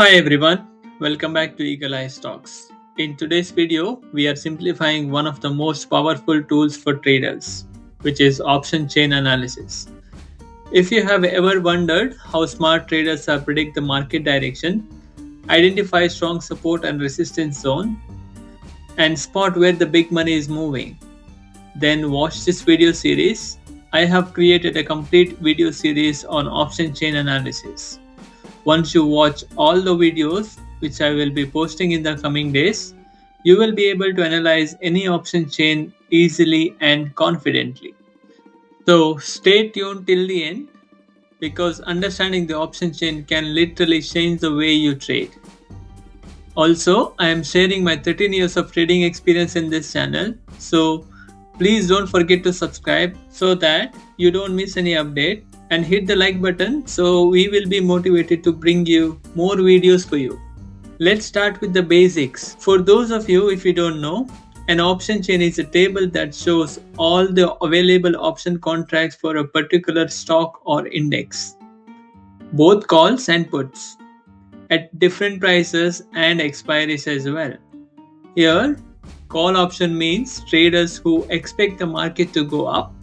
Hi everyone, welcome back to Eagle Eye Stocks. In today's video, we are simplifying one of the most powerful tools for traders, which is option chain analysis. If you have ever wondered how smart traders are predict the market direction, identify strong support and resistance zone, and spot where the big money is moving, then watch this video series. I have created a complete video series on option chain analysis. Once you watch all the videos, which I will be posting in the coming days, you will be able to analyze any option chain easily and confidently. So stay tuned till the end because understanding the option chain can literally change the way you trade. Also, I am sharing my 13 years of trading experience in this channel, so please don't forget to subscribe so that you don't miss any update and hit the like button so we will be motivated to bring you more videos for you. Let's start with the basics. For those of you if you don't know, an option chain is a table that shows all the available option contracts for a particular stock or index, both calls and puts, at different prices and expiries as well. Here, call option means traders who expect the market to go up,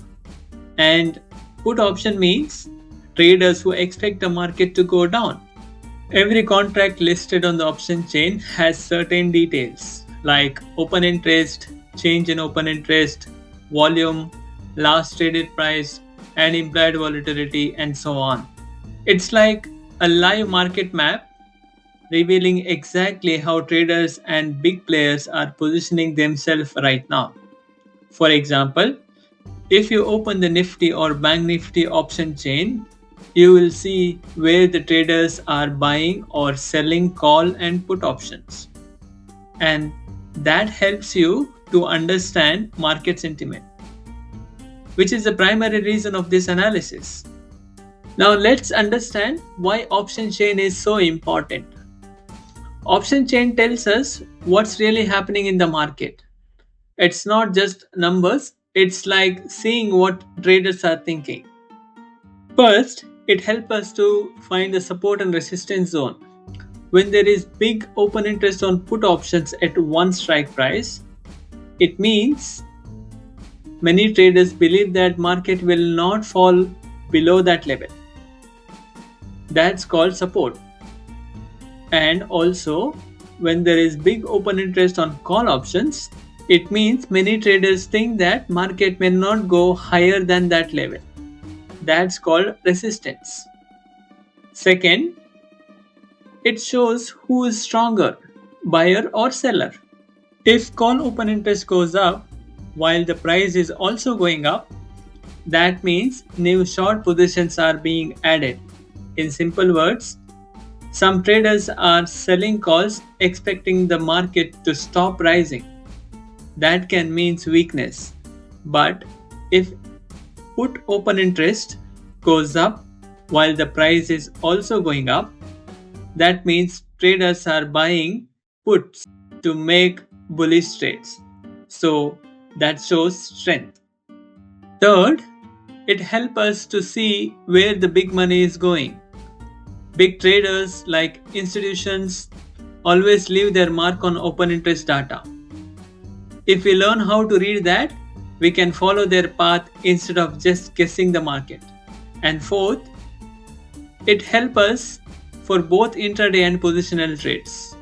and put option means traders who expect the market to go down. Every contract listed on the option chain has certain details like open interest, change in open interest, volume, last traded price, and implied volatility, and so on. It's like a live market map revealing exactly how traders and big players are positioning themselves right now. For example, if you open the Nifty or Bank Nifty option chain, you will see where the traders are buying or selling call and put options. And that helps you to understand market sentiment, which is the primary reason of this analysis. Now let's understand why option chain is so important. Option chain tells us what's really happening in the market. It's not just numbers, it's like seeing what traders are thinking. First, it helps us to find the support and resistance zone. When there is big open interest on put options at one strike price, it means many traders believe that market will not fall below that level. That's called support. And also, when there is big open interest on call options, it means many traders think that market may not go higher than that level. That's called resistance. Second, it shows who is stronger, buyer or seller. If call open interest goes up while the price is also going up, that means new short positions are being added. In simple words, some traders are selling calls expecting the market to stop rising. That can mean weakness. But if put open interest goes up while the price is also going up, that means traders are buying puts to make bullish trades. So that shows strength. Third, it helps us to see where the big money is going. Big traders like institutions always leave their mark on open interest data. If we learn how to read that, we can follow their path instead of just guessing the market. And fourth, it helps us for both intraday and positional trades.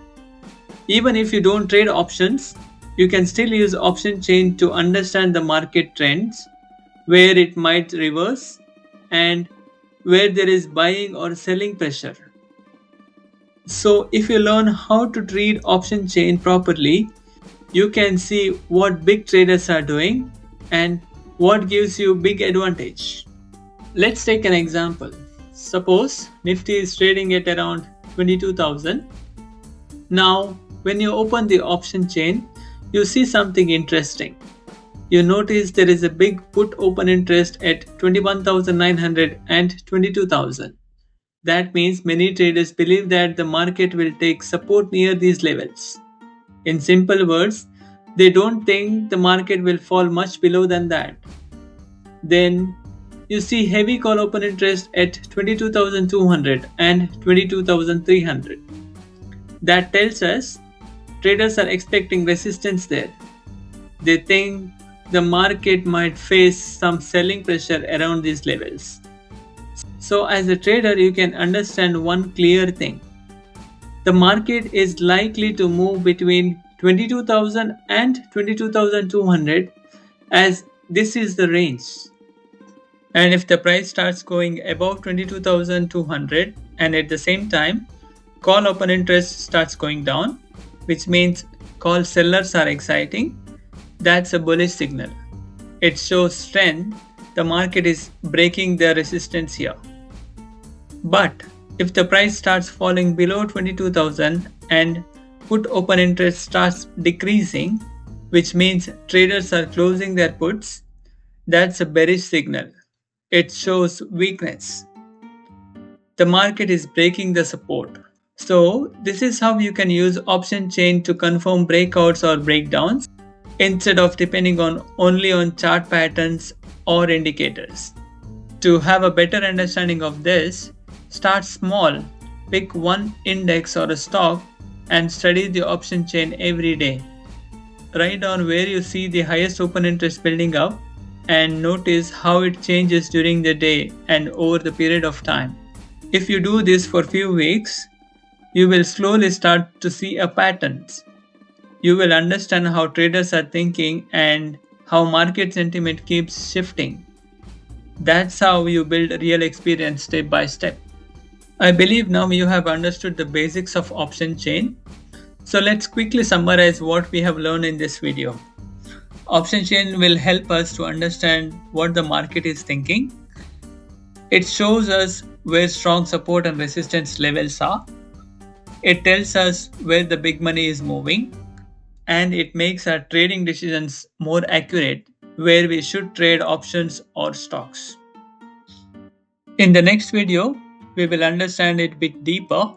Even if you don't trade options, you can still use option chain to understand the market trends, where it might reverse, and where there is buying or selling pressure. So if you learn how to read option chain properly, you can see what big traders are doing and what gives you big advantage. Let's take an example. Suppose Nifty is trading at around 22,000. Now, when you open the option chain, you see something interesting. You notice there is a big put open interest at 21,900 and 22,000. That means many traders believe that the market will take support near these levels. In simple words, they don't think the market will fall much below than that. Then you see heavy call open interest at 22,200 and 22,300. That tells us traders are expecting resistance there. They think the market might face some selling pressure around these levels. So, as a trader, you can understand one clear thing: the market is likely to move between 22,000 and 22,200, as this is the range. And if the price starts going above 22,200 and at the same time call open interest starts going down, which means call sellers are exciting, that's a bullish signal. It shows strength. The market is breaking the resistance here. But if the price starts falling below 22,000 and put open interest starts decreasing, which means traders are closing their puts, that's a bearish signal. It shows weakness. The market is breaking the support. So, this is how you can use option chain to confirm breakouts or breakdowns instead of depending only on chart patterns or indicators. To have a better understanding of this, start small, pick one index or a stock and study the option chain every day. Write down where you see the highest open interest building up and notice how it changes during the day and over the period of time. If you do this for few weeks, you will slowly start to see a patterns. You will understand how traders are thinking and how market sentiment keeps shifting. That's how you build real experience step by step. I believe now you have understood the basics of option chain. So let's quickly summarize what we have learned in this video. Option chain will help us to understand what the market is thinking. It shows us where strong support and resistance levels are. It tells us where the big money is moving. And it makes our trading decisions more accurate, where we should trade options or stocks. In the next video, we will understand it a bit deeper.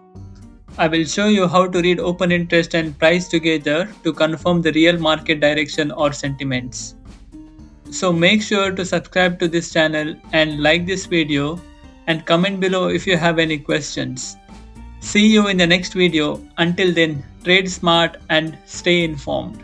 I will show you how to read open interest and price together to confirm the real market direction or sentiments. So make sure to subscribe to this channel and like this video and comment below if you have any questions. See you in the next video. Until then, trade smart and stay informed.